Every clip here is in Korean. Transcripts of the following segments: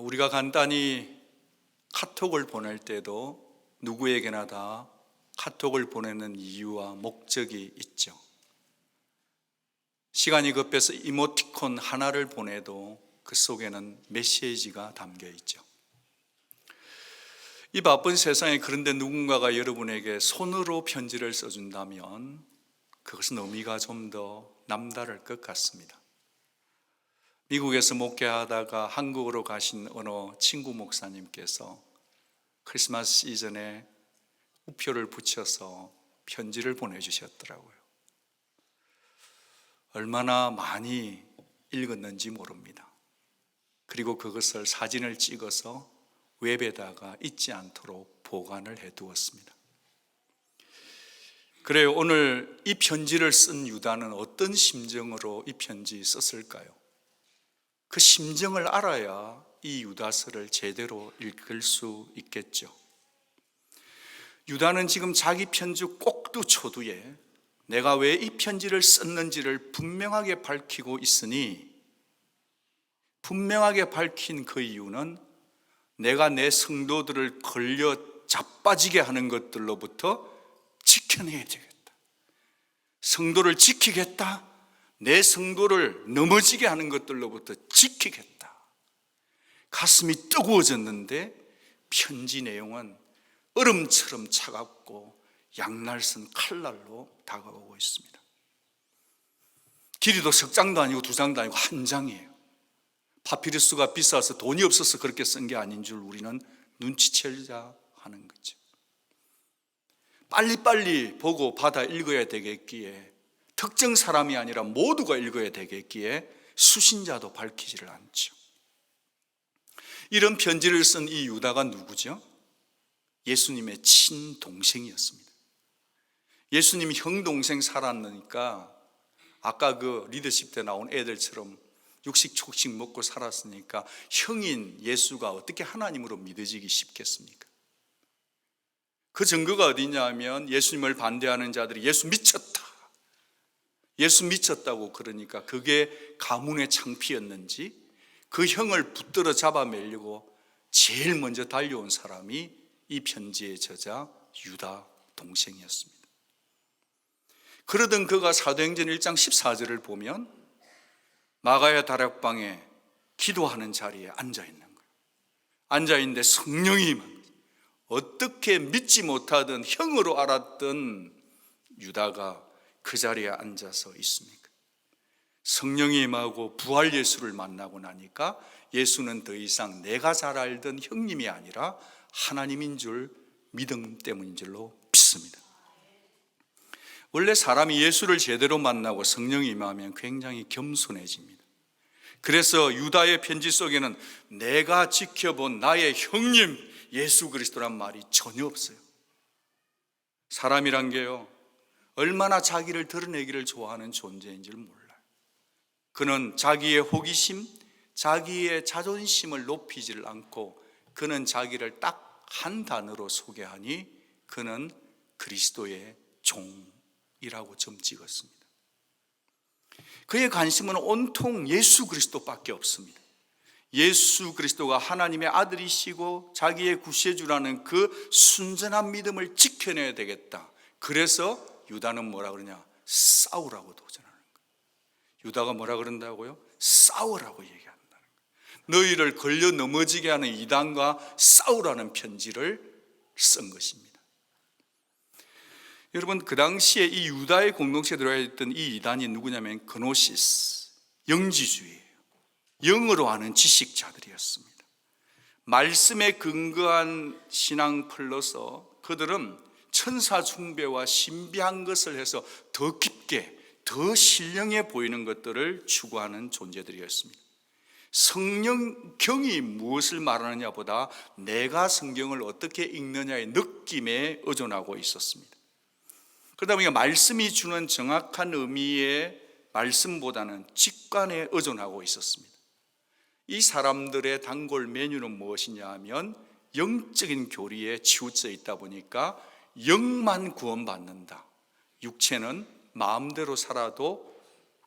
우리가 간단히 카톡을 보낼 때도 누구에게나 다 카톡을 보내는 이유와 목적이 있죠. 시간이 급해서 이모티콘 하나를 보내도 그 속에는 메시지가 담겨 있죠. 이 바쁜 세상에 그런데 누군가가 여러분에게 손으로 편지를 써준다면 그것은 의미가 좀 더 남다를 것 같습니다. 미국에서 목회하다가 한국으로 가신 어느 친구 목사님께서 크리스마스 시즌에 우표를 붙여서 편지를 보내주셨더라고요. 얼마나 많이 읽었는지 모릅니다. 그리고 그것을 사진을 찍어서 웹에다가 잊지 않도록 보관을 해두었습니다. 그래요. 오늘 이 편지를 쓴 유다는 어떤 심정으로 이 편지 썼을까요? 그 심정을 알아야 이 유다서를 제대로 읽을 수 있겠죠. 유다는 지금 자기 편지 꼭두초두에 내가 왜 이 편지를 썼는지를 분명하게 밝히고 있으니, 분명하게 밝힌 그 이유는 내가 내 성도들을 걸려 자빠지게 하는 것들로부터 지켜내야 되겠다. 성도를 지키겠다. 내 성도를 넘어지게 하는 것들로부터 지키겠다. 가슴이 뜨거워졌는데 편지 내용은 얼음처럼 차갑고 양날선 칼날로 다가오고 있습니다. 길이도 석 장도 아니고 두 장도 아니고 한 장이에요. 파피루스가 비싸서 돈이 없어서 그렇게 쓴 게 아닌 줄 우리는 눈치채자 하는 거죠. 빨리빨리 보고 받아 읽어야 되겠기에, 특정 사람이 아니라 모두가 읽어야 되겠기에 수신자도 밝히지를 않죠. 이런 편지를 쓴 이 유다가 누구죠? 예수님의 친동생이었습니다. 예수님 형 동생 살았으니까 아까 그 리더십 때 나온 애들처럼 육식 촉식 먹고 살았으니까 형인 예수가 어떻게 하나님으로 믿어지기 쉽겠습니까? 그 증거가 어디냐면 예수님을 반대하는 자들이 예수 미쳤다, 예수 미쳤다고 그러니까 그게 가문의 창피였는지 그 형을 붙들어 잡아매려고 제일 먼저 달려온 사람이 이 편지의 저자 유다 동생이었습니다. 그러던 그가 사도행전 1장 14절을 보면 마가야 다락방에 기도하는 자리에 앉아있는 거예요. 앉아있는데 성령이 임한, 어떻게 믿지 못하던 형으로 알았던 유다가 그 자리에 앉아서 있습니까? 성령이 임하고 부활 예수를 만나고 나니까 예수는 더 이상 내가 잘 알던 형님이 아니라 하나님인 줄 믿음 때문인 줄로 믿습니다. 원래 사람이 예수를 제대로 만나고 성령이 임하면 굉장히 겸손해집니다. 그래서 유다의 편지 속에는 내가 지켜본 나의 형님 예수 그리스도란 말이 전혀 없어요. 사람이란 게요, 얼마나 자기를 드러내기를 좋아하는 존재인지를 몰라요. 그는 자기의 호기심, 자기의 자존심을 높이지를 않고 그는 자기를 딱 한 단어로 소개하니 그는 그리스도의 종이라고 점 찍었습니다. 그의 관심은 온통 예수 그리스도밖에 없습니다. 예수 그리스도가 하나님의 아들이시고 자기의 구세주라는 그 순전한 믿음을 지켜내야 되겠다. 그래서 유다는 뭐라 그러냐? 싸우라고 도전하는 거예요. 유다가 뭐라 그런다고요? 싸우라고 얘기한다는 거예요. 너희를 걸려 넘어지게 하는 이단과 싸우라는 편지를 쓴 것입니다. 여러분, 그 당시에 이 유다의 공동체에 들어가 있던 이 이단이 누구냐면 그노시스, 영지주의예요. 영으로 하는 지식자들이었습니다. 말씀에 근거한 신앙 플러스 그들은 천사 숭배와 신비한 것을 해서 더 깊게, 더 신령해 보이는 것들을 추구하는 존재들이었습니다. 성경이 무엇을 말하느냐 보다 내가 성경을 어떻게 읽느냐의 느낌에 의존하고 있었습니다. 그러다 보니까 말씀이 주는 정확한 의미의 말씀보다는 직관에 의존하고 있었습니다. 이 사람들의 단골 메뉴는 무엇이냐 하면 영적인 교리에 치우쳐 있다 보니까 영만 구원받는다, 육체는 마음대로 살아도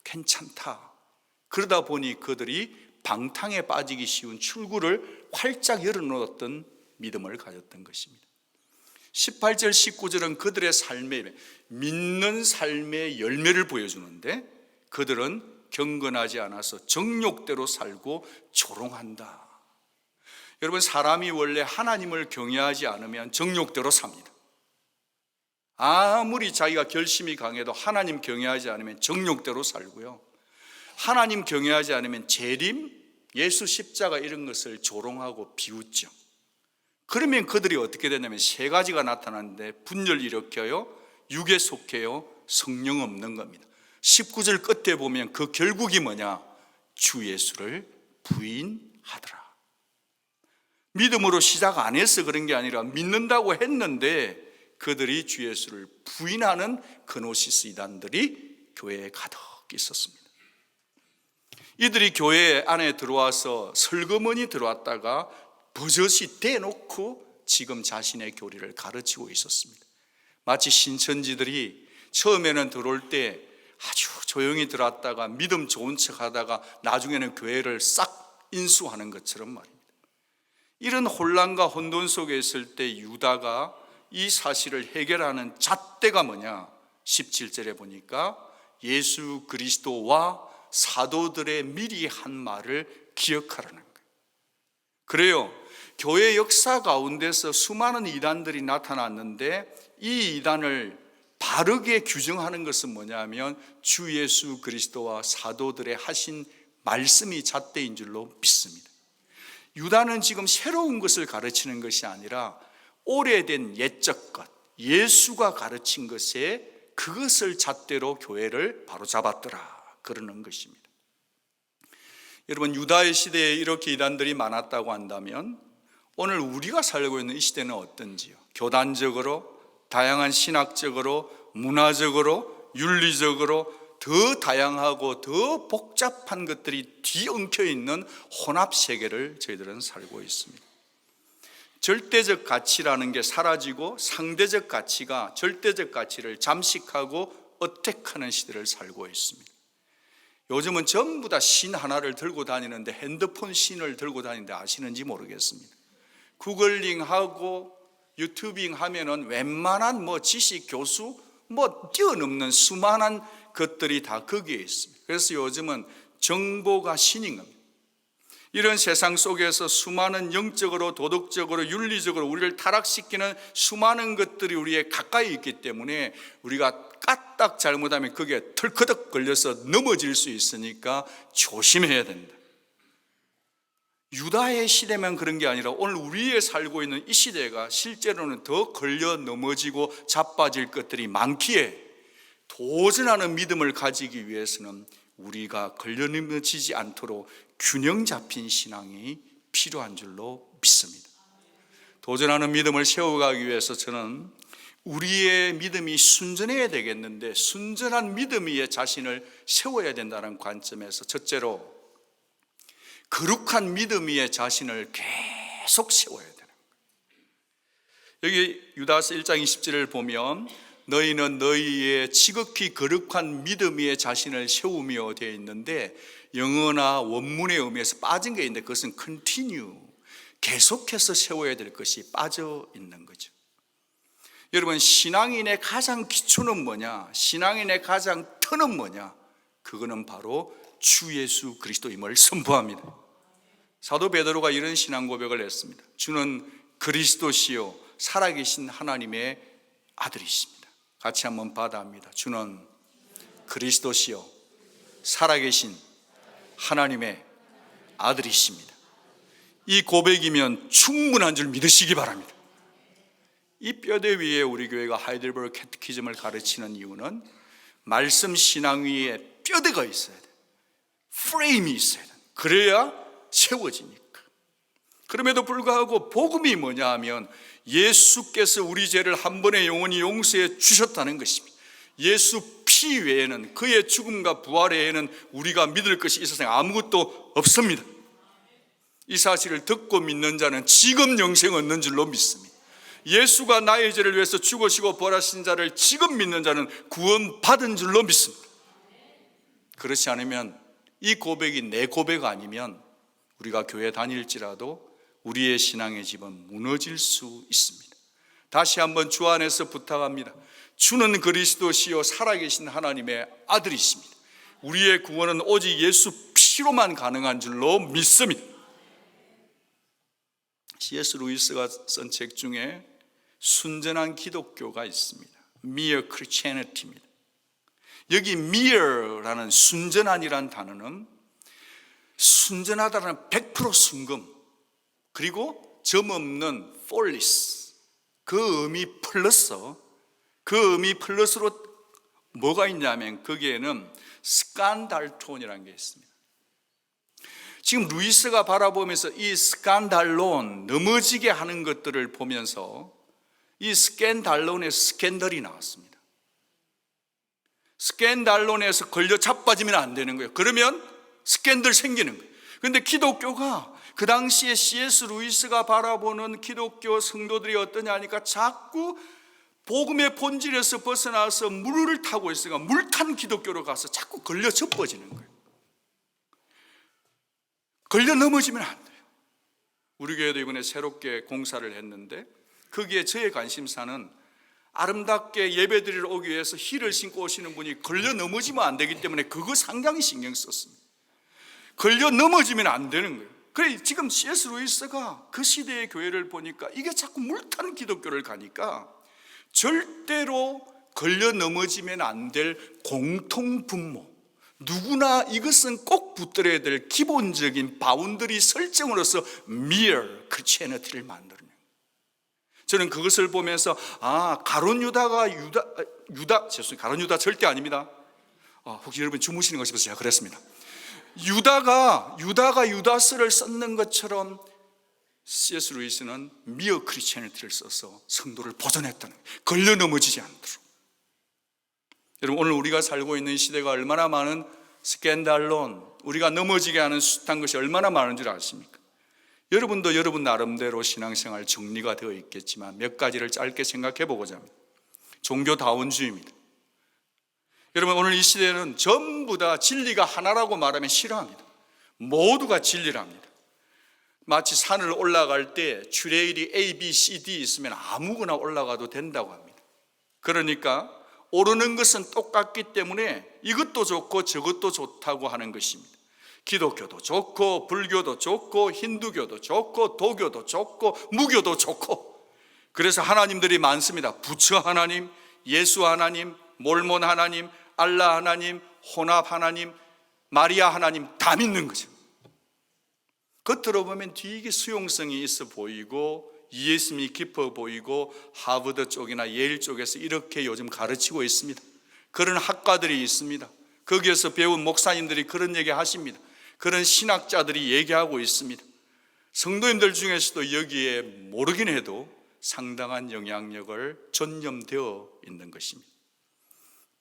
괜찮다. 그러다 보니 그들이 방탕에 빠지기 쉬운 출구를 활짝 열어놓았던 믿음을 가졌던 것입니다. 18절 19절은 그들의 삶에 믿는 삶의 열매를 보여주는데 그들은 경건하지 않아서 정욕대로 살고 조롱한다. 여러분, 사람이 원래 하나님을 경외하지 않으면 정욕대로 삽니다. 아무리 자기가 결심이 강해도 하나님 경외하지 않으면 정욕대로 살고요, 하나님 경외하지 않으면 재림, 예수 십자가 이런 것을 조롱하고 비웃죠. 그러면 그들이 어떻게 되냐면 세 가지가 나타나는데 분열 일으켜요, 육에 속해요, 성령 없는 겁니다. 19절 끝에 보면 그 결국이 뭐냐? 주 예수를 부인하더라. 믿음으로 시작 안 해서 그런 게 아니라 믿는다고 했는데 그들이 주 예수를 부인하는 그노시스 이단들이 교회에 가득 있었습니다. 이들이 교회 안에 들어와서 설거머니 들어왔다가 버젓이 대놓고 지금 자신의 교리를 가르치고 있었습니다. 마치 신천지들이 처음에는 들어올 때 아주 조용히 들어왔다가 믿음 좋은 척 하다가 나중에는 교회를 싹 인수하는 것처럼 말입니다. 이런 혼란과 혼돈 속에 있을 때 유다가 이 사실을 해결하는 잣대가 뭐냐? 17절에 보니까 예수 그리스도와 사도들의 미리 한 말을 기억하라는 거예요. 그래요, 교회 역사 가운데서 수많은 이단들이 나타났는데 이 이단을 바르게 규정하는 것은 뭐냐면 주 예수 그리스도와 사도들의 하신 말씀이 잣대인 줄로 믿습니다. 유다는 지금 새로운 것을 가르치는 것이 아니라 오래된 옛적 것, 예수가 가르친 것에 그것을 잣대로 교회를 바로잡았더라 그러는 것입니다. 여러분, 유다의 시대에 이렇게 이단들이 많았다고 한다면 오늘 우리가 살고 있는 이 시대는 어떤지요? 교단적으로, 다양한 신학적으로, 문화적으로, 윤리적으로 더 다양하고 더 복잡한 것들이 뒤엉켜 있는 혼합 세계를 저희들은 살고 있습니다. 절대적 가치라는 게 사라지고 상대적 가치가 절대적 가치를 잠식하고 어택하는 시대를 살고 있습니다. 요즘은 전부 다 신 하나를 들고 다니는데 핸드폰 신을 들고 다니는데 아시는지 모르겠습니다. 구글링하고 유튜빙 하면은 웬만한 지식 교수 뛰어넘는 수많은 것들이 다 거기에 있습니다. 그래서 요즘은 정보가 신인 겁니다. 이런 세상 속에서 수많은 영적으로, 도덕적으로, 윤리적으로 우리를 타락시키는 수많은 것들이 우리에 가까이 있기 때문에 우리가 까딱 잘못하면 그게 털커덕 걸려서 넘어질 수 있으니까 조심해야 된다. 유다의 시대만 그런 게 아니라 오늘 우리에 살고 있는 이 시대가 실제로는 더 걸려 넘어지고 자빠질 것들이 많기에 도전하는 믿음을 가지기 위해서는 우리가 걸려 넘어지지 않도록 균형 잡힌 신앙이 필요한 줄로 믿습니다. 도전하는 믿음을 세워가기 위해서 저는 우리의 믿음이 순전해야 되겠는데 순전한 믿음 위에 자신을 세워야 된다는 관점에서 첫째로 거룩한 믿음 위에 자신을 계속 세워야 되는 거예요. 여기 유다서 1장 20절을 보면 너희는 너희의 지극히 거룩한 믿음 위에 자신을 세우며 되어 있는데 영어나 원문의 의미에서 빠진 게 있는데 그것은 continue, 계속해서 세워야 될 것이 빠져 있는 거죠. 여러분, 신앙인의 가장 기초는 뭐냐? 신앙인의 가장 터는 뭐냐? 그거는 바로 주 예수 그리스도임을 선포합니다. 사도 베드로가 이런 신앙 고백을 했습니다. 주는 그리스도시요 살아계신 하나님의 아들이십니다. 같이 한번 받아합니다. 주는 그리스도시요 살아계신 하나님의 아들이십니다. 이 고백이면 충분한 줄 믿으시기 바랍니다. 이 뼈대 위에 우리 교회가 하이델베르그 캐티키즘을 가르치는 이유는 말씀 신앙 위에 뼈대가 있어야 돼. 프레임이 있어야 돼. 그래야 세워지니까. 그럼에도 불구하고 복음이 뭐냐 하면 예수께서 우리 죄를 한 번에 영원히 용서해 주셨다는 것입니다. 예수 피 외에는, 그의 죽음과 부활 외에는 우리가 믿을 것이 이 세상에 아무것도 없습니다. 이 사실을 듣고 믿는 자는 지금 영생 얻는 줄로 믿습니다. 예수가 나의 죄를 위해서 죽으시고 부활하신 자를 지금 믿는 자는 구원받은 줄로 믿습니다. 그렇지 않으면 이 고백이 내 고백 아니면 우리가 교회 다닐지라도 우리의 신앙의 집은 무너질 수 있습니다. 다시 한번 주 안에서 부탁합니다. 주는 그리스도시요 살아계신 하나님의 아들이십니다. 우리의 구원은 오직 예수 피로만 가능한 줄로 믿습니다. C.S. 루이스가 쓴 책 중에 순전한 기독교가 있습니다. Mere Christianity입니다. 여기 mere라는 순전한이란 단어는 순전하다는 100% 순금, 그리고 점 없는 fulness, 그 의미 플러스로 뭐가 있냐면 거기에는 스칸달톤이라는 게 있습니다. 지금 루이스가 바라보면서 이 스칸달론, 넘어지게 하는 것들을 보면서 이 스캔달론의 스캔들이 나왔습니다. 스캔달론에서 걸려 자빠지면 안 되는 거예요. 그러면 스캔들 생기는 거예요. 그런데 기독교가 그 당시에 C.S. 루이스가 바라보는 기독교 성도들이 어떠냐 하니까 자꾸 복음의 본질에서 벗어나서 물을 타고 있으니까 물탄 기독교로 가서 자꾸 걸려 접어지는 거예요. 걸려 넘어지면 안 돼요. 우리 교회도 이번에 새롭게 공사를 했는데 거기에 저의 관심사는 아름답게 예배드리러 오기 위해서 힐을 신고 오시는 분이 걸려 넘어지면 안 되기 때문에 그거 상당히 신경 썼습니다. 걸려 넘어지면 안 되는 거예요. 그래 지금 C.S. 루이스가 그 시대의 교회를 보니까 이게 자꾸 물탄 기독교를 가니까 절대로 걸려 넘어지면 안 될 공통분모, 누구나 이것은 꼭 붙들어야 될 기본적인 바운더리 설정으로서 mere Christianity를 만드는 거예요. 저는 그것을 보면서 가룟 유다가 가룟 유다 절대 아닙니다. 혹시 여러분 주무시는 것 싶어서 제가 그랬습니다. 유다가 유다스를 썼는 것처럼 C.S. 루이스는 미어 크리스천리티를 써서 성도를 보존했다는 거예요. 걸려 넘어지지 않도록. 여러분 오늘 우리가 살고 있는 시대가 얼마나 많은 스캔달론, 우리가 넘어지게 하는 숱한 것이 얼마나 많은 줄 아십니까? 여러분도 여러분 나름대로 신앙생활 정리가 되어 있겠지만 몇 가지를 짧게 생각해 보고자 합니다. 종교다원주의입니다. 여러분 오늘 이 시대는 전부 다 진리가 하나라고 말하면 싫어합니다. 모두가 진리랍니다. 마치 산을 올라갈 때 트레일이 A, B, C, D 있으면 아무거나 올라가도 된다고 합니다. 그러니까 오르는 것은 똑같기 때문에 이것도 좋고 저것도 좋다고 하는 것입니다. 기독교도 좋고 불교도 좋고 힌두교도 좋고 도교도 좋고 무교도 좋고, 그래서 하나님들이 많습니다. 부처 하나님, 예수 하나님, 몰몬 하나님, 알라 하나님, 혼합 하나님, 마리아 하나님 다 믿는 거죠. 겉으로 보면 되게 수용성이 있어 보이고 이해심이 깊어 보이고 하버드 쪽이나 예일 쪽에서 이렇게 요즘 가르치고 있습니다. 그런 학과들이 있습니다. 거기에서 배운 목사님들이 그런 얘기 하십니다. 그런 신학자들이 얘기하고 있습니다. 성도님들 중에서도 여기에 모르긴 해도 상당한 영향력을 전념되어 있는 것입니다.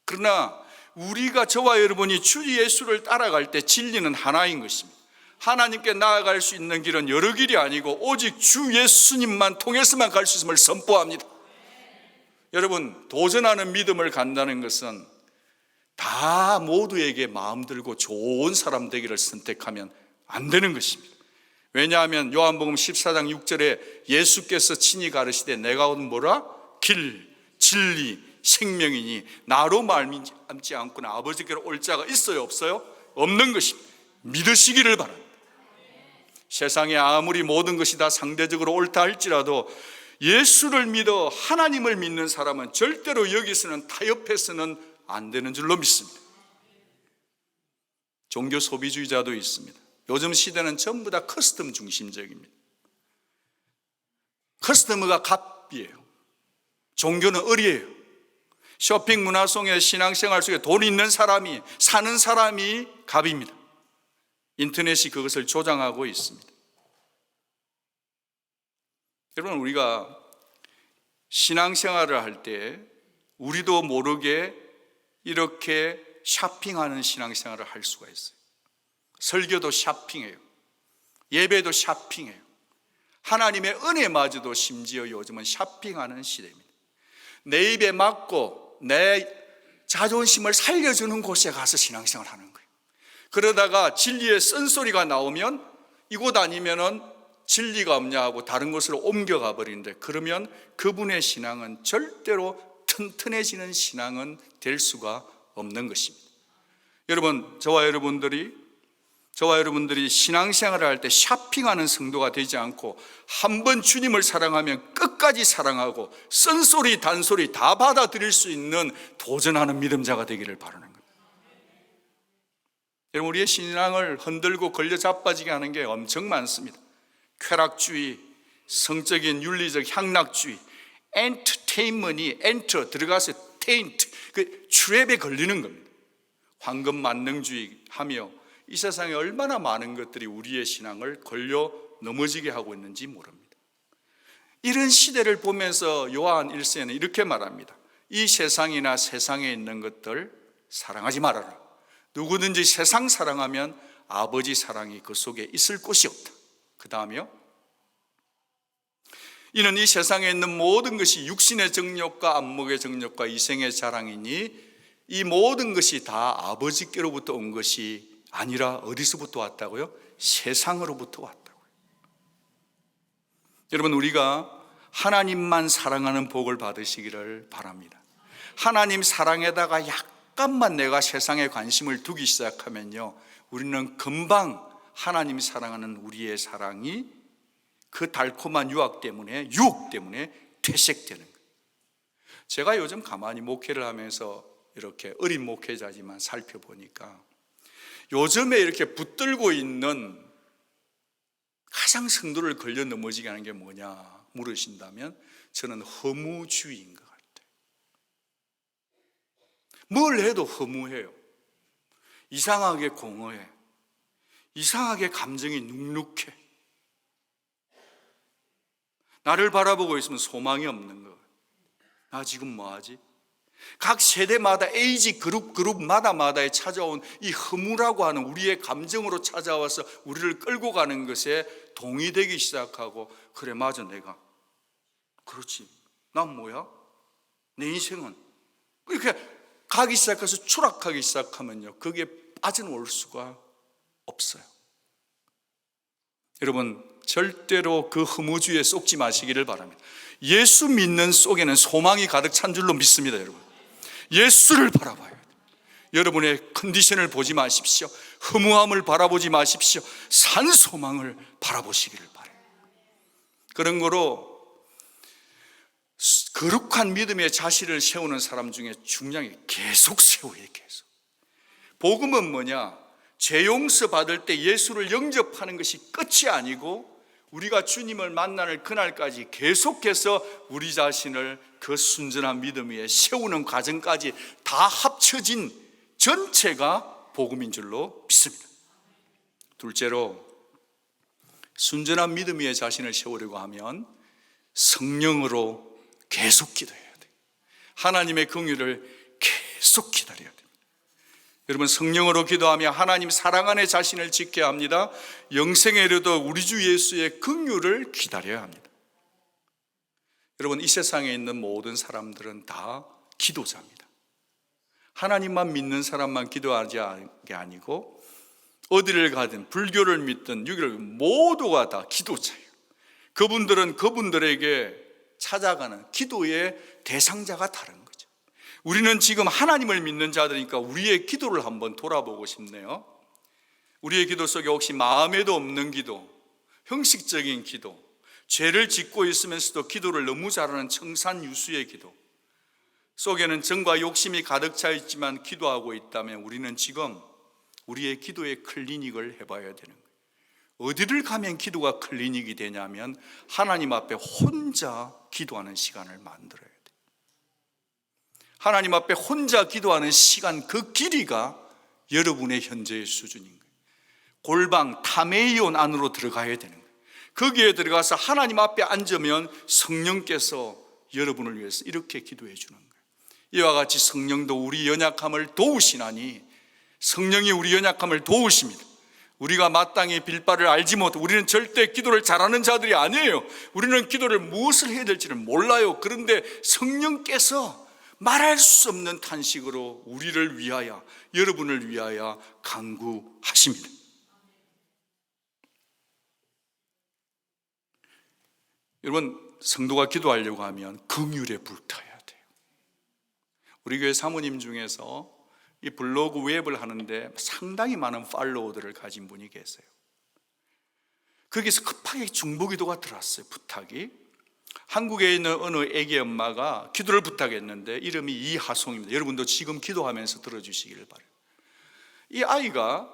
그러나 우리가, 저와 여러분이 주 예수를 따라갈 때 진리는 하나인 것입니다. 하나님께 나아갈 수 있는 길은 여러 길이 아니고 오직 주 예수님만 통해서만 갈 수 있음을 선포합니다. 여러분, 도전하는 믿음을 간다는 것은 다 모두에게 마음 들고 좋은 사람 되기를 선택하면 안 되는 것입니다. 왜냐하면 요한복음 14장 6절에 예수께서 친히 가르치되 내가 온 뭐라? 길, 진리, 생명이니 나로 말미암지 않고는 아버지께로 올 자가 있어요, 없어요? 없는 것입니다. 믿으시기를 바랍니다. 세상에 아무리 모든 것이 다 상대적으로 옳다 할지라도 예수를 믿어 하나님을 믿는 사람은 절대로 여기서는 타협해서는 안 되는 줄로 믿습니다. 종교 소비주의자도 있습니다. 요즘 시대는 전부 다 커스텀 중심적입니다. 커스터머가 값이에요. 종교는 을이에요. 쇼핑 문화 속에 신앙생활 속에 돈 있는 사람이, 사는 사람이 값입니다. 인터넷이 그것을 조장하고 있습니다. 여러분, 우리가 신앙생활을 할 때 우리도 모르게 이렇게 쇼핑하는 신앙생활을 할 수가 있어요. 설교도 쇼핑해요. 예배도 쇼핑해요. 하나님의 은혜마저도 심지어 요즘은 쇼핑하는 시대입니다. 내 입에 맞고 내 자존심을 살려주는 곳에 가서 신앙생활을 하는 거예요. 그러다가 진리의 쓴소리가 나오면 이곳 아니면은 진리가 없냐 하고 다른 곳으로 옮겨가 버리는데, 그러면 그분의 신앙은 절대로 튼튼해지는 신앙은 될 수가 없는 것입니다. 여러분, 저와 여러분들이 신앙생활을 할 때 샤핑하는 성도가 되지 않고, 한번 주님을 사랑하면 끝까지 사랑하고 쓴소리 단소리 다 받아들일 수 있는 도전하는 믿음자가 되기를 바라는 겁니다. 여러분, 우리의 신앙을 흔들고 걸려 자빠지게 하는 게 엄청 많습니다. 쾌락주의, 성적인 윤리적 향락주의, 엔터테인먼트이 엔터 들어가서 테인트, 그 트랩에 걸리는 겁니다. 황금 만능주의 하며 이 세상에 얼마나 많은 것들이 우리의 신앙을 걸려 넘어지게 하고 있는지 모릅니다. 이런 시대를 보면서 요한 1세는 이렇게 말합니다. 이 세상이나 세상에 있는 것들 사랑하지 말아라. 누구든지 세상 사랑하면 아버지 사랑이 그 속에 있을 곳이 없다. 그 다음에요, 이는 이 세상에 있는 모든 것이 육신의 정욕과 안목의 정욕과 이생의 자랑이니 이 모든 것이 다 아버지께로부터 온 것이 아니라 어디서부터 왔다고요? 세상으로부터 왔다고요. 여러분, 우리가 하나님만 사랑하는 복을 받으시기를 바랍니다. 하나님 사랑에다가 약간만 내가 세상에 관심을 두기 시작하면요, 우리는 금방 하나님 사랑하는 우리의 사랑이 그 달콤한 유혹 때문에 퇴색되는 거예요. 제가 요즘 가만히 목회를 하면서 이렇게 어린 목회자지만 살펴보니까 요즘에 이렇게 붙들고 있는 가장 성도를 걸려 넘어지게 하는 게 뭐냐 물으신다면 저는 허무주의인 것 같아요. 뭘 해도 허무해요. 이상하게 공허해. 이상하게 감정이 눅눅해. 나를 바라보고 있으면 소망이 없는 것. 나 지금 뭐하지? 각 세대마다 에이지 그룹마다에 찾아온 이 허무라고 하는 우리의 감정으로 찾아와서 우리를 끌고 가는 것에 동의되기 시작하고, 그래 맞아, 내가 그렇지, 난 뭐야? 내 인생은 이렇게 가기 시작해서 추락하기 시작하면요, 거기에 빠져나올 수가 없어요. 여러분, 절대로 그 허무주의에 쏙지 마시기를 바랍니다. 예수 믿는 속에는 소망이 가득 찬 줄로 믿습니다. 여러분, 예수를 바라봐야 돼요. 여러분의 컨디션을 보지 마십시오. 허무함을 바라보지 마십시오. 산 소망을 바라보시기를 바라요. 그런 거로 거룩한 믿음의 자신을 세우는 사람 중에 중요한 게 계속 세워야 해요. 계속. 복음은 뭐냐? 죄 용서 받을 때 예수를 영접하는 것이 끝이 아니고, 우리가 주님을 만나는 그날까지 계속해서 우리 자신을 그 순전한 믿음 위에 세우는 과정까지 다 합쳐진 전체가 복음인 줄로 믿습니다. 둘째로, 순전한 믿음 위에 자신을 세우려고 하면 성령으로 계속 기도해야 돼요. 하나님의 긍휼을 계속 기다려야 돼요. 여러분, 성령으로 기도하며 하나님 사랑 안에 자신을 지켜야 합니다. 영생에 이르러 우리 주 예수의 긍휼을 기다려야 합니다. 여러분, 이 세상에 있는 모든 사람들은 다 기도자입니다. 하나님만 믿는 사람만 기도하지 않는 게 아니고, 어디를 가든 불교를 믿든 유교를 모두가 다 기도자예요. 그분들은 그분들에게 찾아가는 기도의 대상자가 다른 거죠. 우리는 지금 하나님을 믿는 자들이니까 우리의 기도를 한번 돌아보고 싶네요. 우리의 기도 속에 혹시 마음에도 없는 기도, 형식적인 기도, 죄를 짓고 있으면서도 기도를 너무 잘하는 청산유수의 기도 속에는 정과 욕심이 가득 차 있지만 기도하고 있다면 우리는 지금 우리의 기도의 클리닉을 해봐야 되는 거예요. 어디를 가면 기도가 클리닉이 되냐면 하나님 앞에 혼자 기도하는 시간을 만들어야 돼요. 하나님 앞에 혼자 기도하는 시간, 그 길이가 여러분의 현재의 수준인 거예요. 골방 타메이온 안으로 들어가야 되는 거예요. 거기에 들어가서 하나님 앞에 앉으면 성령께서 여러분을 위해서 이렇게 기도해 주는 거예요. 이와 같이 성령도 우리 연약함을 도우시나니, 성령이 우리 연약함을 도우십니다. 우리가 마땅히 빌 바를 알지 못해, 우리는 절대 기도를 잘하는 자들이 아니에요. 우리는 기도를 무엇을 해야 될지를 몰라요. 그런데 성령께서 말할 수 없는 탄식으로 우리를 위하여, 여러분을 위하여 간구하십니다. 여러분, 성도가 기도하려고 하면 긍휼에 불타야 돼요. 우리 교회 사모님 중에서 이 블로그 웹을 하는데 상당히 많은 팔로워들을 가진 분이 계세요. 거기서 급하게 중보기도가 들어왔어요. 부탁이. 한국에 있는 어느 애기 엄마가 기도를 부탁했는데 이름이 이하송입니다. 여러분도 지금 기도하면서 들어주시기를 바라요. 이 아이가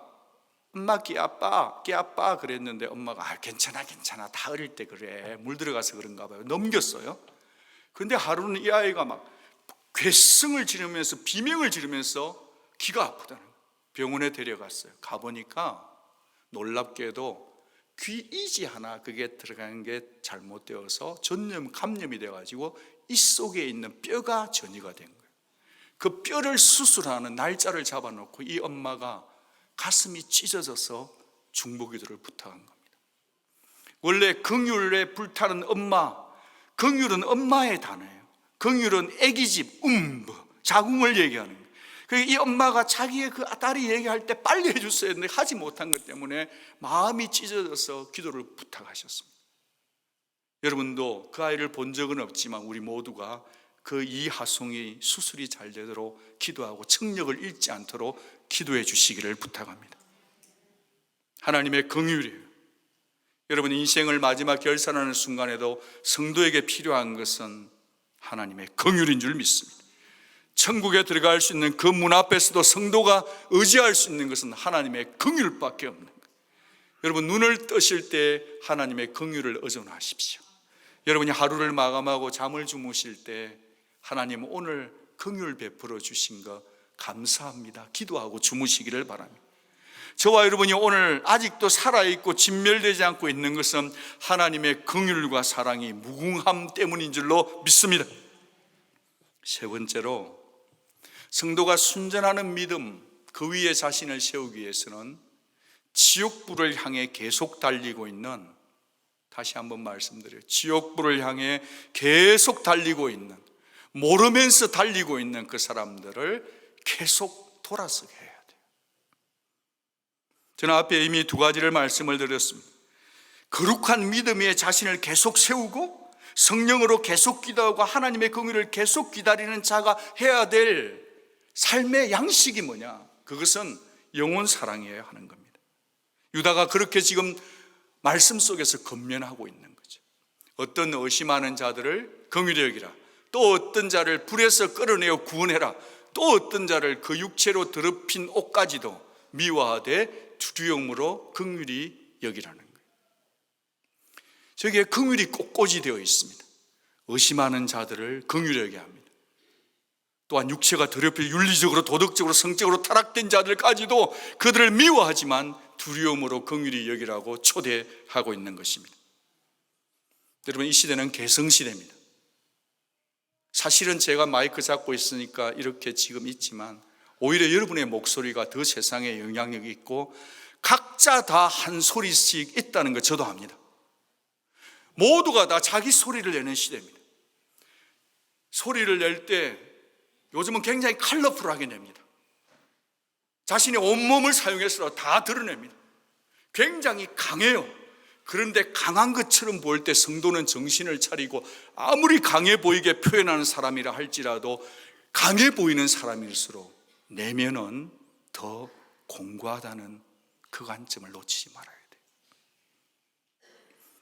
엄마 끼아빠 그랬는데 엄마가 괜찮아 다 어릴 때 그래, 물 들어가서 그런가 봐요. 넘겼어요. 근데 하루는 이 아이가 막 괴성을 지르면서 비명을 지르면서 귀가 아프다는 거예요. 병원에 데려갔어요. 가보니까 놀랍게도 귀 이지 하나 그게 들어간 게 잘못되어서 전염 감염이 돼가지고 이 속에 있는 뼈가 전이가 된 거예요. 그 뼈를 수술하는 날짜를 잡아놓고 이 엄마가 가슴이 찢어져서 중보기도를 부탁한 겁니다. 원래 긍휼에 불타는 엄마, 긍휼은 엄마의 단어예요. 긍휼은 애기 집 자궁을 얘기하는 거예요. 그래서 이 엄마가 자기의 그 딸이 얘기할 때 빨리 해줬어야 했는데 하지 못한 것 때문에 마음이 찢어져서 기도를 부탁하셨습니다. 여러분도 그 아이를 본 적은 없지만 우리 모두가 그 이하송이 수술이 잘 되도록 기도하고 청력을 잃지 않도록 기도해 주시기를 부탁합니다. 하나님의 긍휼이에요. 여러분, 인생을 마지막 결산하는 순간에도 성도에게 필요한 것은 하나님의 긍휼인 줄 믿습니다. 천국에 들어갈 수 있는 그 문 앞에서도 성도가 의지할 수 있는 것은 하나님의 긍휼밖에 없는 거예요. 여러분, 눈을 뜨실 때 하나님의 긍휼을 의존하십시오. 여러분이 하루를 마감하고 잠을 주무실 때 하나님 오늘 긍휼 베풀어 주신 거 감사합니다 기도하고 주무시기를 바랍니다. 저와 여러분이 오늘 아직도 살아있고 진멸되지 않고 있는 것은 하나님의 긍휼과 사랑이 무궁함 때문인 줄로 믿습니다. 세 번째로, 성도가 순전하는 믿음, 그 위에 자신을 세우기 위해서는 지옥불을 향해 계속 달리고 있는, 다시 한번 말씀드려요, 지옥불을 향해 계속 달리고 있는, 모르면서 달리고 있는 그 사람들을 계속 돌아서게 해야 돼요. 저는 앞에 이미 두 가지를 말씀을 드렸습니다. 거룩한 믿음 위에 자신을 계속 세우고 성령으로 계속 기도하고 하나님의 긍휼을 계속 기다리는 자가 해야 될 삶의 양식이 뭐냐? 그것은 영혼 사랑이어야 하는 겁니다. 유다가 그렇게 지금 말씀 속에서 건면하고 있는 거죠. 어떤 의심하는 자들을 긍휼히 여기라, 또 어떤 자를 불에서 끌어내어 구원해라, 또 어떤 자를 그 육체로 더럽힌 옷까지도 미워하되 두려움으로 긍휼히 여기라는 거예요. 저기에 긍휼이 꽃꽂이 되어 있습니다. 의심하는 자들을 긍휼히 여겨야 합니다. 또한 육체가 더럽힐 윤리적으로 도덕적으로 성적으로 타락된 자들까지도 그들을 미워하지만 두려움으로 긍휼히 여기라고 초대하고 있는 것입니다. 여러분, 이 시대는 개성시대입니다. 사실은 제가 마이크 잡고 있으니까 이렇게 지금 있지만 오히려 여러분의 목소리가 더 세상에 영향력이 있고 각자 다 한 소리씩 있다는 거 저도 압니다. 모두가 다 자기 소리를 내는 시대입니다. 소리를 낼 때 요즘은 굉장히 컬러풀하게 냅니다. 자신의 온몸을 사용해서 다 드러냅니다. 굉장히 강해요. 그런데 강한 것처럼 보일 때 성도는 정신을 차리고 아무리 강해 보이게 표현하는 사람이라 할지라도 강해 보이는 사람일수록 내면은 더 공고하다는 그 관점을 놓치지 말아야 돼요.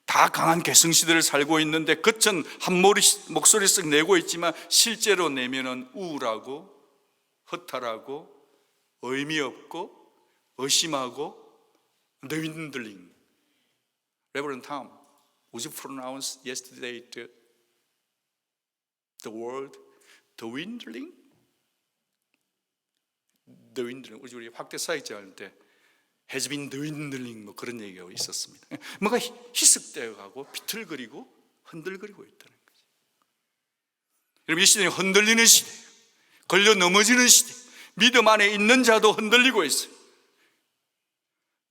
다 강한 개성시대를 살고 있는데 겉은 한 목소리 쓱 내고 있지만 실제로 내면은 우울하고 허탈하고 의미 없고 의심하고 dwindling. Reverend Tom, would you pronounce yesterday the word dwindling? dwindling. 우리 확대 사역자 할 때 has been dwindling 뭐 그런 얘기가 있었습니다. 뭔가 희석되어 가고 비틀거리고 흔들거리고 있다는 거죠. 여러분, 이 시대는 흔들리는 시대예요. 걸려 넘어지는 시대. 믿음 안에 있는 자도 흔들리고 있어요.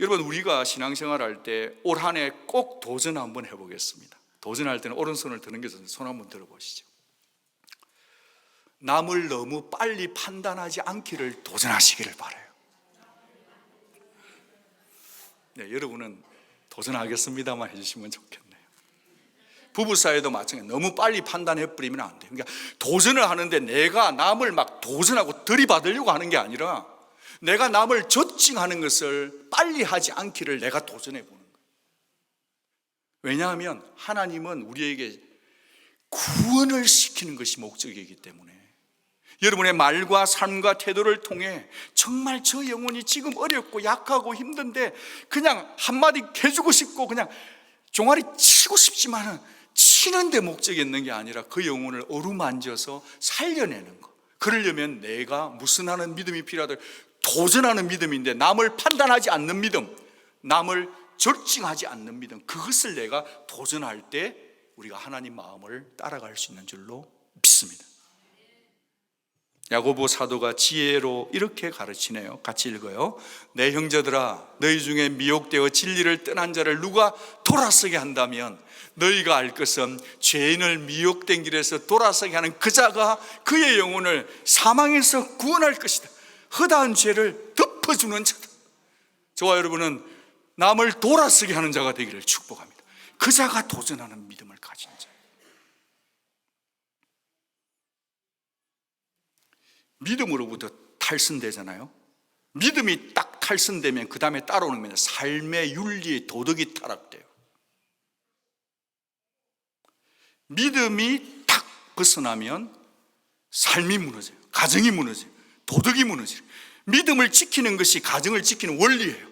여러분, 우리가 신앙생활 할 때 올 한 해 꼭 도전 한번 해보겠습니다. 도전할 때는 오른손을 드는 게 좋습니다. 손 한번 들어보시죠. 남을 너무 빨리 판단하지 않기를 도전하시기를 바라요. 네, 여러분은 도전하겠습니다만 해주시면 좋겠네요. 부부 사이도 마찬가지. 너무 빨리 판단해 버리면 안 돼요. 그러니까 도전을 하는데 내가 남을 막 도전하고 들이받으려고 하는 게 아니라 내가 남을 저칭하는 것을 빨리 하지 않기를 내가 도전해 보는 거예요. 왜냐하면 하나님은 우리에게 구원을 시키는 것이 목적이기 때문에 여러분의 말과 삶과 태도를 통해 정말 저 영혼이 지금 어렵고 약하고 힘든데 그냥 한마디 해주고 싶고 그냥 종아리 치고 싶지만은 치는 데 목적이 있는 게 아니라 그 영혼을 어루만져서 살려내는 거. 그러려면 내가 무슨 하는 믿음이 필요하다. 도전하는 믿음인데 남을 판단하지 않는 믿음, 남을 절징하지 않는 믿음, 그것을 내가 도전할 때 우리가 하나님 마음을 따라갈 수 있는 줄로 믿습니다. 야고보 사도가 지혜로 이렇게 가르치네요. 같이 읽어요. 내 형제들아, 너희 중에 미혹되어 진리를 떠난 자를 누가 돌아서게 한다면 너희가 알 것은 죄인을 미혹된 길에서 돌아서게 하는 그 자가 그의 영혼을 사망에서 구원할 것이다. 허다한 죄를 덮어주는 자다. 저와 여러분은 남을 돌아서게 하는 자가 되기를 축복합니다. 그 자가 도전하는 믿음을 가진 자. 믿음으로부터 탈선되잖아요. 믿음이 딱 탈선되면 그 다음에 따라오는 겁니다. 삶의 윤리, 도덕이 타락돼요. 믿음이 딱 벗어나면 삶이 무너져요. 가정이 무너져요. 도덕이 무너져요. 믿음을 지키는 것이 가정을 지키는 원리예요.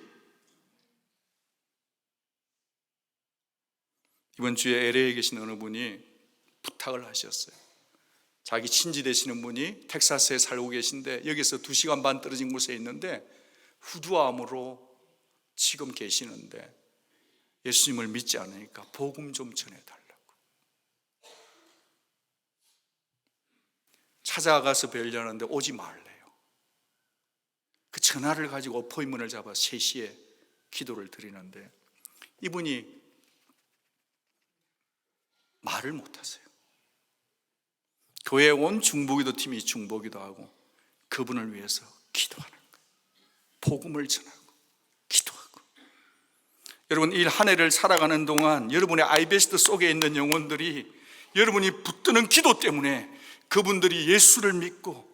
이번 주에 LA에 계신 어느 분이 부탁을 하셨어요. 자기 친지 되시는 분이 텍사스에 살고 계신데 여기서 2시간 반 떨어진 곳에 있는데 후두암으로 지금 계시는데 예수님을 믿지 않으니까 복음 좀 전해달라고. 찾아가서 뵈려는데 오지 말래요. 그 전화를 가지고 어포인트를 잡아 3시에 기도를 드리는데 이분이 말을 못하세요. 교회에 온 중보기도 팀이 중보기도 하고 그분을 위해서 기도하는 거예요. 복음을 전하고 기도하고. 여러분, 이 한 해를 살아가는 동안 여러분의 아이베스트 속에 있는 영혼들이 여러분이 붙드는 기도 때문에 그분들이 예수를 믿고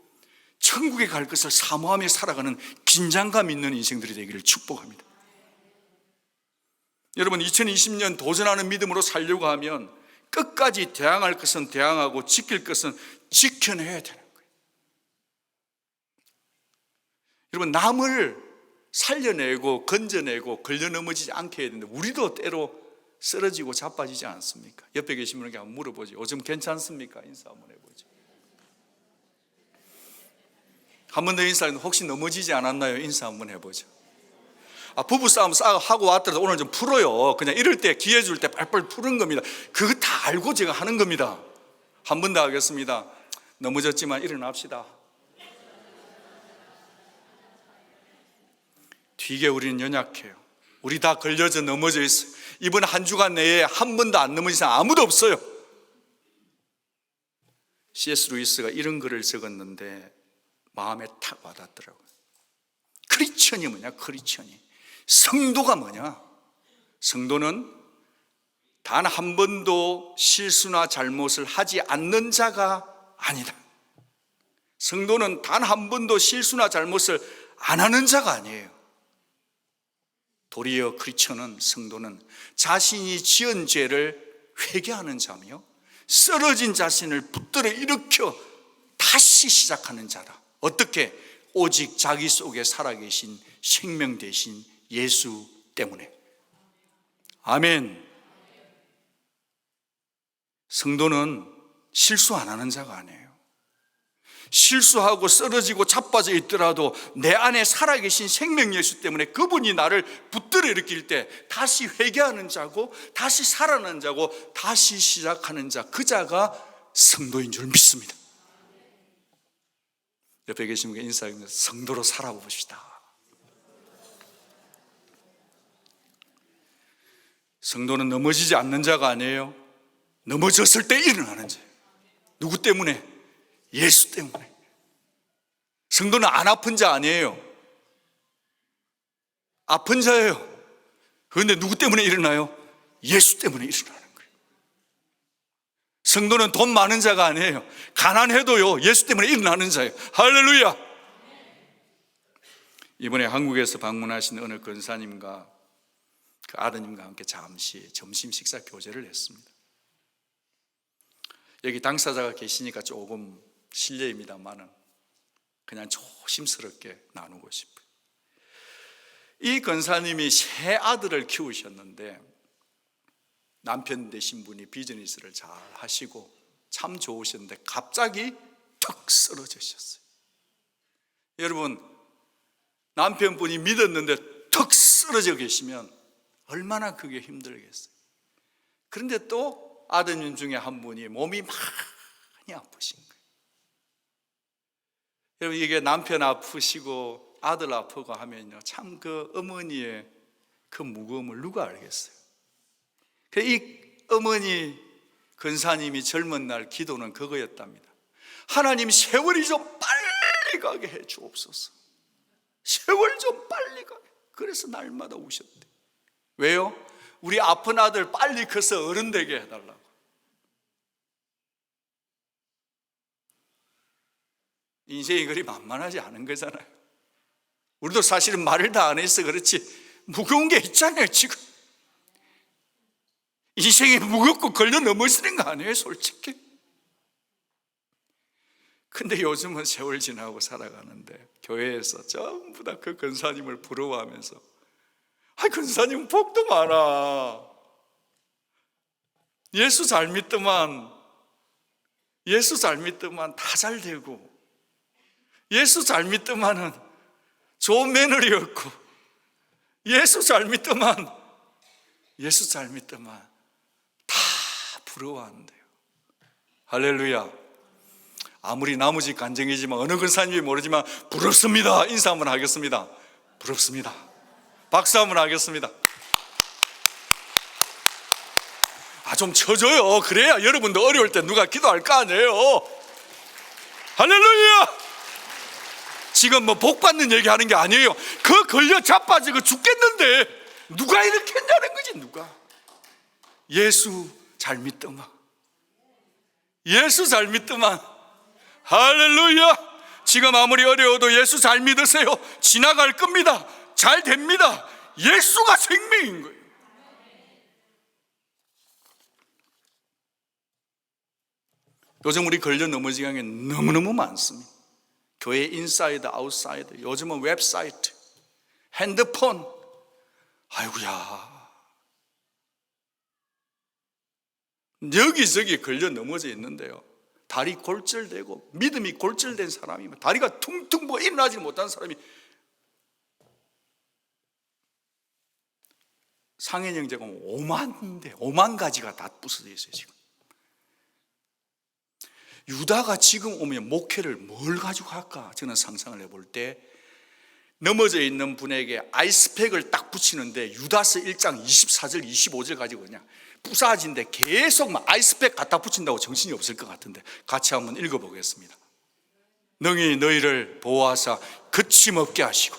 천국에 갈 것을 사모하며 살아가는 긴장감 있는 인생들이 되기를 축복합니다. 여러분, 2020년 도전하는 믿음으로 살려고 하면 끝까지 대항할 것은 대항하고 지킬 것은 지켜내야 되는 거예요. 여러분, 남을 살려내고 건져내고 걸려 넘어지지 않게 해야 되는데 우리도 때로 쓰러지고 자빠지지 않습니까? 옆에 계신 분에게 한번 물어보죠. 요즘 괜찮습니까? 인사 한번 해보죠. 한 번 더 인사하는데 혹시 넘어지지 않았나요? 인사 한번 해보죠. 부부싸움 하고 왔더라도 오늘 좀 풀어요. 그냥 이럴 때 기회 줄 때 빨빨 푸는 겁니다. 그거 다 알고 제가 하는 겁니다. 한 번 더 하겠습니다. 넘어졌지만 일어납시다. 되게 우리는 연약해요. 우리 다 걸려져 넘어져 있어요. 이번 한 주간 내에 한 번도 안 넘어진 사람 아무도 없어요. C.S. 루이스가 이런 글을 적었는데 마음에 탁 와닿더라고요. 크리스천이 뭐냐? 크리스천이 성도가 뭐냐? 성도는 단 한 번도 실수나 잘못을 하지 않는 자가 아니다. 성도는 단 한 번도 실수나 잘못을 안 하는 자가 아니에요. 도리어 크리스천은, 성도는 자신이 지은 죄를 회개하는 자며 쓰러진 자신을 붙들어 일으켜 다시 시작하는 자다. 어떻게? 오직 자기 속에 살아계신 생명 되신 예수 때문에. 아멘. 성도는 실수 안 하는 자가 아니에요. 실수하고 쓰러지고 자빠져 있더라도 내 안에 살아계신 생명 예수 때문에 그분이 나를 붙들어 일으킬 때 다시 회개하는 자고 다시 살아나는 자고 다시 시작하는 자, 그 자가 성도인 줄 믿습니다. 옆에 계신 분께 인사하면서 성도로 살아봅시다. 성도는 넘어지지 않는 자가 아니에요. 넘어졌을 때 일어나는 자예요. 누구 때문에? 예수 때문에. 성도는 안 아픈 자 아니에요. 아픈 자예요. 그런데 누구 때문에 일어나요? 예수 때문에 일어나는 거예요. 성도는 돈 많은 자가 아니에요. 가난해도요, 예수 때문에 일어나는 자예요. 할렐루야. 이번에 한국에서 방문하신 어느 권사님과 그 아드님과 함께 잠시 점심 식사 교제를 했습니다. 여기 당사자가 계시니까 조금 실례입니다만은 그냥 조심스럽게 나누고 싶어요. 이 권사님이 세 아들을 키우셨는데 남편 되신 분이 비즈니스를 잘 하시고 참 좋으셨는데 갑자기 턱 쓰러지셨어요. 여러분, 남편분이 믿었는데 턱 쓰러져 계시면 얼마나 그게 힘들겠어요. 그런데 또 아드님 중에 한 분이 몸이 많이 아프신 거예요. 여러분, 이게 남편 아프시고 아들 아프고 하면요, 참 그 어머니의 그 무거움을 누가 알겠어요. 이 어머니 권사님이 젊은 날 기도는 그거였답니다. 하나님, 세월이 좀 빨리 가게 해 주옵소서. 세월 좀 빨리 가게. 그래서 날마다 우셨대. 왜요? 우리 아픈 아들 빨리 커서 어른 되게 해달라고. 인생이 그리 만만하지 않은 거잖아요. 우리도 사실은 말을 다 안 해서 그렇지 무거운 게 있잖아요. 지금 인생이 무겁고 걸려 넘어지는 거 아니에요, 솔직히. 근데 요즘은 세월 지나고 살아가는데 교회에서 전부 다 그 권사님을 부러워하면서, 아, 권사님 복도 많아, 예수 잘 믿더만, 예수 잘 믿더만 다 잘 되고, 예수 잘 믿더만은 좋은 며느리였고, 예수 잘 믿더만, 예수 잘 믿더만 다 부러워한대요. 할렐루야. 아무리 나머지 간증이지만 어느 권사님이 모르지만 부럽습니다. 인사 한번 하겠습니다. 부럽습니다. 박수 한번 하겠습니다. 좀 쳐줘요. 그래야 여러분도 어려울 때 누가 기도할 거 아니에요. 할렐루야. 지금 뭐 복 받는 얘기하는 게 아니에요. 그 걸려 자빠지고 죽겠는데 누가 이렇게 했냐는 거지. 누가. 예수 잘 믿더만, 예수 잘 믿더만. 할렐루야. 지금 아무리 어려워도 예수 잘 믿으세요. 지나갈 겁니다. 잘 됩니다. 예수가 생명인 거예요. 요즘 우리 걸려 넘어지는 게 너무너무 많습니다. 교회 인사이드, 아웃사이드, 요즘은 웹사이트, 핸드폰. 아이고야, 여기저기 걸려 넘어져 있는데요, 다리 골절되고 믿음이 골절된 사람이면, 다리가 퉁퉁 뭐 일어나지 못한 사람이 상해 형제가 5만 가지가 다 부서져 있어요. 지금 유다가 지금 오면 목회를 뭘 가지고 할까 저는 상상을 해볼 때, 넘어져 있는 분에게 아이스팩을 딱 붙이는데 유다서 1장 24절 25절 가지고 그냥 부사진데 계속 막 아이스팩 갖다 붙인다고 정신이 없을 것 같은데, 같이 한번 읽어보겠습니다. 능히 너희를 보호하사 그침없게 하시고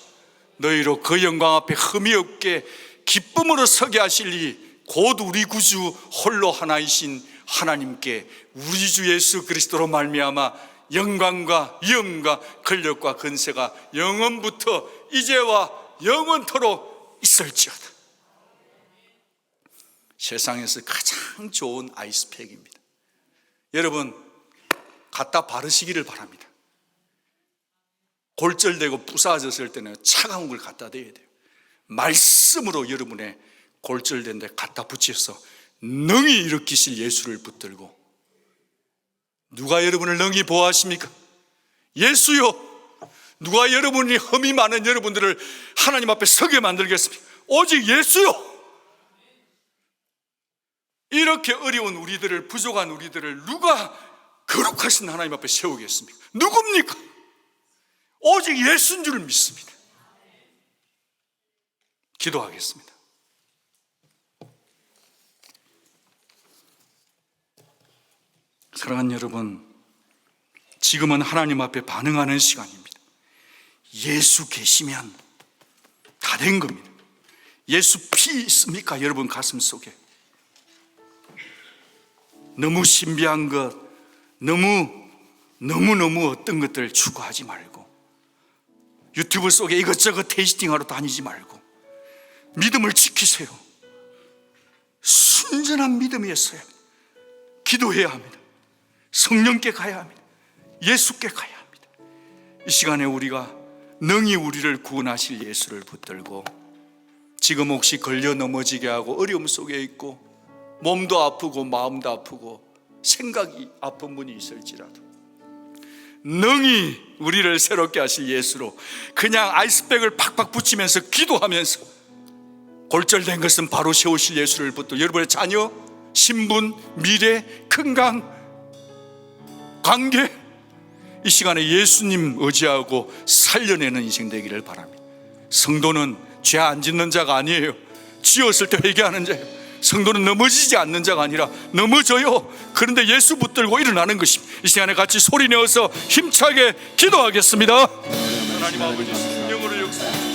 너희로 그 영광 앞에 흠이 없게 기쁨으로 서게 하시리, 곧 우리 구주 홀로 하나이신 하나님께 우리 주 예수 그리스도로 말미암아 영광과 위엄과 권력과 권세가 영원부터 이제와 영원토록 있을지어다. 세상에서 가장 좋은 아이스팩입니다. 여러분, 갖다 바르시기를 바랍니다. 골절되고 부사졌을 때는 차가운 걸 갖다 대야 돼요. 말씀으로 여러분의 골절된 데 갖다 붙여서 능히 일으키실 예수를 붙들고. 누가 여러분을 능히 보호하십니까? 예수요. 누가 여러분이 흠이 많은 여러분들을 하나님 앞에 서게 만들겠습니까? 오직 예수요. 이렇게 어려운 우리들을, 부족한 우리들을 누가 거룩하신 하나님 앞에 세우겠습니까? 누굽니까? 오직 예수인 줄 믿습니다. 기도하겠습니다. 사랑하는 여러분, 지금은 하나님 앞에 반응하는 시간입니다. 예수 계시면 다 된 겁니다. 예수 피 있습니까? 여러분 가슴 속에. 너무 신비한 것, 너무 어떤 것들을 추구하지 말고, 유튜브 속에 이것저것 테이스팅하러 다니지 말고 믿음을 지키세요. 순전한 믿음이었어요. 기도해야 합니다. 성령께 가야 합니다. 예수께 가야 합니다. 이 시간에 우리가 능히 우리를 구원하실 예수를 붙들고, 지금 혹시 걸려 넘어지게 하고 어려움 속에 있고 몸도 아프고 마음도 아프고 생각이 아픈 분이 있을지라도 능히 우리를 새롭게 하실 예수로 그냥 아이스백을 팍팍 붙이면서 기도하면서 골절된 것은 바로 세우실 예수를 붙들고, 여러분의 자녀, 신분, 미래, 건강, 관계, 이 시간에 예수님 의지하고 살려내는 인생 되기를 바랍니다. 성도는 죄 안 짓는 자가 아니에요. 지었을 때 회개하는 자예요. 성도는 넘어지지 않는 자가 아니라 넘어져요. 그런데 예수 붙들고 일어나는 것입니다. 이 시간에 같이 소리 내어서 힘차게 기도하겠습니다. 하나님 아버지, 성령으로 역사하시옵소서.